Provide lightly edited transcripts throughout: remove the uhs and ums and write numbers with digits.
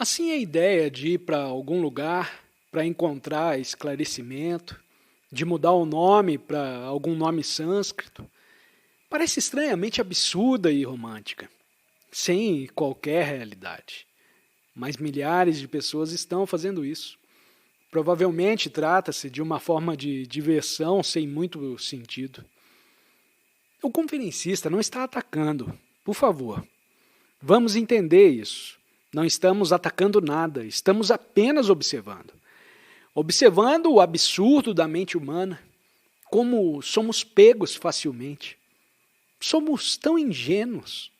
Assim, a ideia de ir para algum lugar para encontrar esclarecimento, de mudar o nome para algum nome sânscrito, parece estranhamente absurda e romântica, sem qualquer realidade. Mas milhares de pessoas estão fazendo isso. Provavelmente trata-se de uma forma de diversão sem muito sentido. O conferencista não está atacando, por favor. Vamos entender isso. Não estamos atacando nada, estamos apenas observando. Observando o absurdo da mente humana, como somos pegos facilmente. Somos tão ingênuos.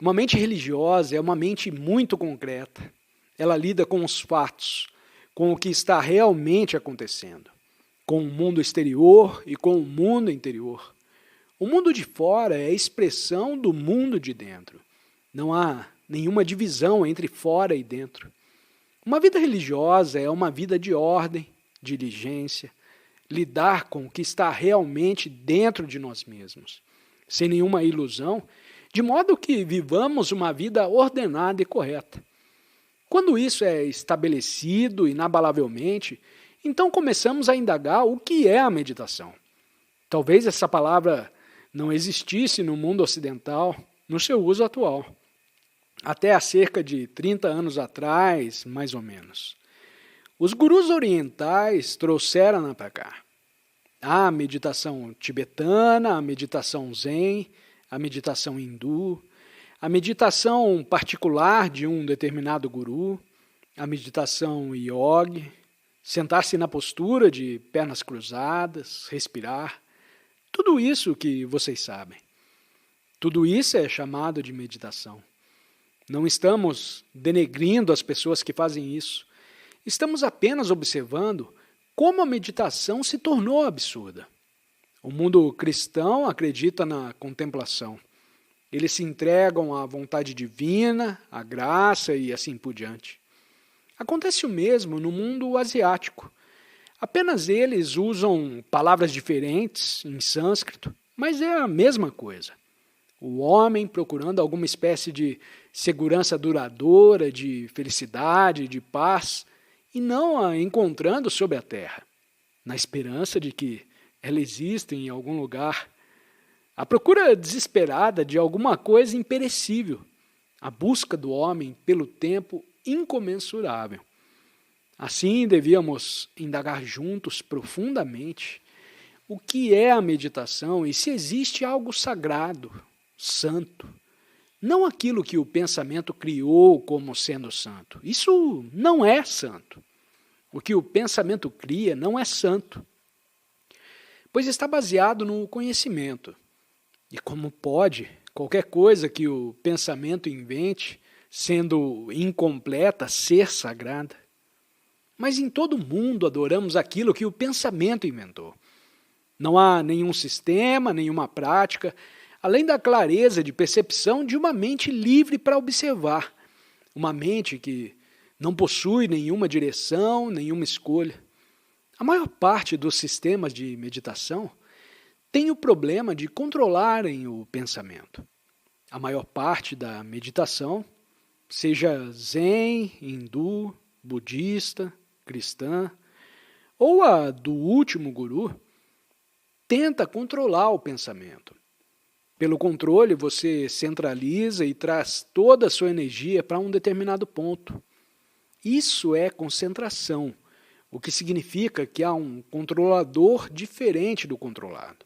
Uma mente religiosa é uma mente muito concreta. Ela lida com os fatos, com o que está realmente acontecendo, com o mundo exterior e com o mundo interior. O mundo de fora é a expressão do mundo de dentro. Não há nenhuma divisão entre fora e dentro. Uma vida religiosa é uma vida de ordem, diligência, lidar com o que está realmente dentro de nós mesmos, sem nenhuma ilusão, de modo que vivamos uma vida ordenada e correta. Quando isso é estabelecido inabalavelmente, então começamos a indagar o que é a meditação. Talvez essa palavra não existisse no mundo ocidental, no seu uso atual. Até há cerca de 30 anos atrás, mais ou menos. Os gurus orientais trouxeram-na para cá. A meditação tibetana, a meditação zen, a meditação hindu, a meditação particular de um determinado guru, a meditação yogi, sentar-se na postura de pernas cruzadas, respirar, tudo isso que vocês sabem. Tudo isso é chamado de meditação. Não estamos denegrindo as pessoas que fazem isso. Estamos apenas observando como a meditação se tornou absurda. O mundo cristão acredita na contemplação. Eles se entregam à vontade divina, à graça e assim por diante. Acontece o mesmo no mundo asiático. Apenas eles usam palavras diferentes em sânscrito, mas é a mesma coisa. O homem procurando alguma espécie de segurança duradoura, de felicidade, de paz, e não a encontrando sobre a terra, na esperança de que ela exista em algum lugar. A procura desesperada de alguma coisa imperecível, a busca do homem pelo tempo incomensurável. Assim, devíamos indagar juntos profundamente o que é a meditação e se existe algo sagrado, santo. Não aquilo que o pensamento criou como sendo santo. Isso não é santo. O que o pensamento cria não é santo, pois está baseado no conhecimento. E como pode qualquer coisa que o pensamento invente, sendo incompleta, ser sagrada? Mas em todo o mundo adoramos aquilo que o pensamento inventou. Não há nenhum sistema, nenhuma prática, além da clareza de percepção de uma mente livre para observar, uma mente que não possui nenhuma direção, nenhuma escolha. A maior parte dos sistemas de meditação tem o problema de controlarem o pensamento. A maior parte da meditação, seja zen, hindu, budista, cristã, ou a do último guru, tenta controlar o pensamento. Pelo controle, você centraliza e traz toda a sua energia para um determinado ponto. Isso é concentração, o que significa que há um controlador diferente do controlado.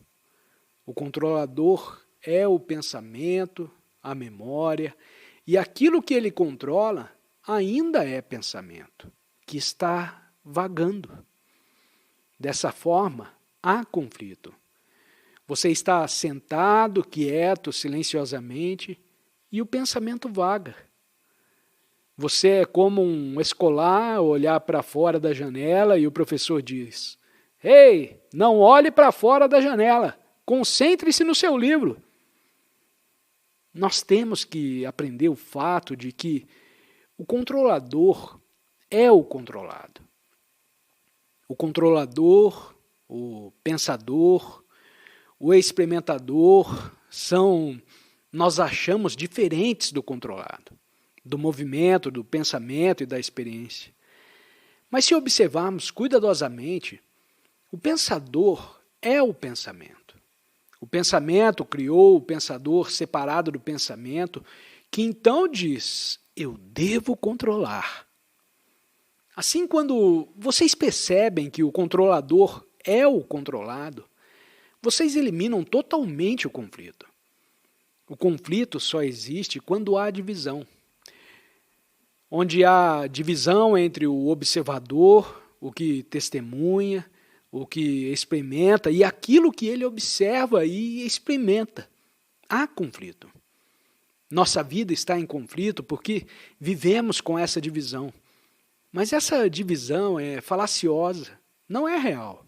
O controlador é o pensamento, a memória, e aquilo que ele controla ainda é pensamento, que está vagando. Dessa forma, há conflito. Você está sentado, quieto, silenciosamente, e o pensamento vaga. Você é como um escolar olhar para fora da janela e o professor diz: "Ei, não olhe para fora da janela, concentre-se no seu livro." Nós temos que aprender o fato de que o controlador é o controlado. O controlador, o pensador, o experimentador nós achamos diferentes do controlado. do movimento, do pensamento e da experiência. Mas se observarmos cuidadosamente, o pensador é o pensamento. O pensamento criou o pensador separado do pensamento, que então diz: eu devo controlar. Assim, quando vocês percebem que o controlador é o controlado, vocês eliminam totalmente o conflito. O conflito só existe quando há divisão. Onde há divisão entre o observador, o que testemunha, o que experimenta e aquilo que ele observa e experimenta. Há conflito. Nossa vida está em conflito porque vivemos com essa divisão. Mas essa divisão é falaciosa, não é real.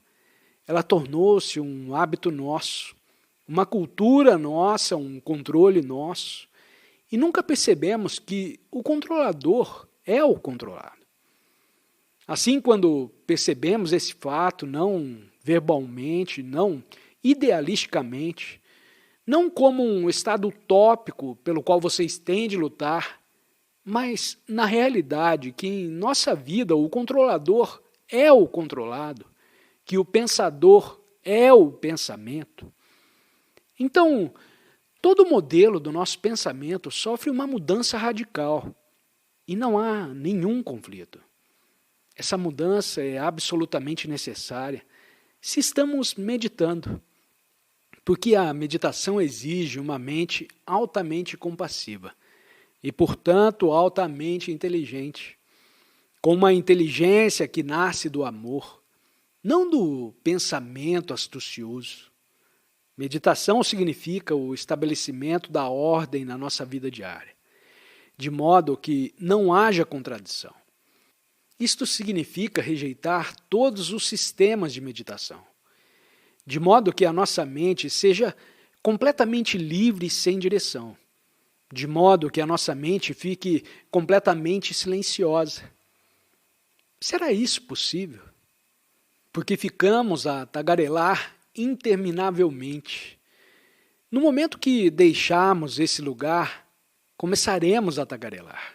Ela tornou-se um hábito nosso, uma cultura nossa, um controle nosso. E nunca percebemos que o controlador é o controlado. Assim, quando percebemos esse fato, não verbalmente, não idealisticamente, não como um estado utópico pelo qual vocês têm de lutar, mas na realidade que em nossa vida o controlador é o controlado, que o pensador é o pensamento. Então, todo o modelo do nosso pensamento sofre uma mudança radical e não há nenhum conflito. Essa mudança é absolutamente necessária se estamos meditando, porque a meditação exige uma mente altamente compassiva e, portanto, altamente inteligente, com uma inteligência que nasce do amor, não do pensamento astucioso. Meditação significa o estabelecimento da ordem na nossa vida diária, de modo que não haja contradição. Isto significa rejeitar todos os sistemas de meditação, de modo que a nossa mente seja completamente livre e sem direção, de modo que a nossa mente fique completamente silenciosa. Será isso possível? Porque ficamos a tagarelar interminavelmente. No momento que deixarmos esse lugar, começaremos a tagarelar.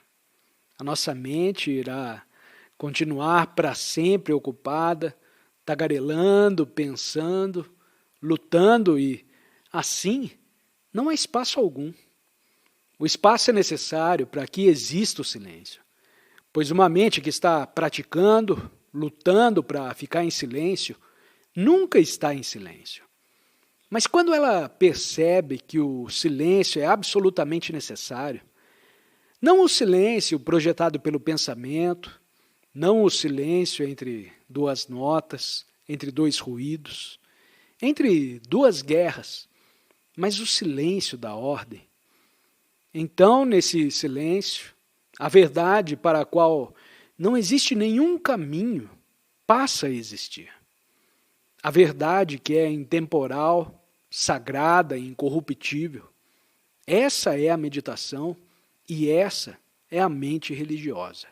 A nossa mente irá continuar para sempre ocupada, tagarelando, pensando, lutando e, assim, não há espaço algum. O espaço é necessário para que exista o silêncio, pois uma mente que está praticando, lutando para ficar em silêncio, nunca está em silêncio. Mas quando ela percebe que o silêncio é absolutamente necessário, não o silêncio projetado pelo pensamento, não o silêncio entre duas notas, entre dois ruídos, entre duas guerras, mas o silêncio da ordem. Então, nesse silêncio, a verdade para a qual não existe nenhum caminho passa a existir. A verdade que é intemporal, sagrada e incorruptível. Essa é a meditação e essa é a mente religiosa.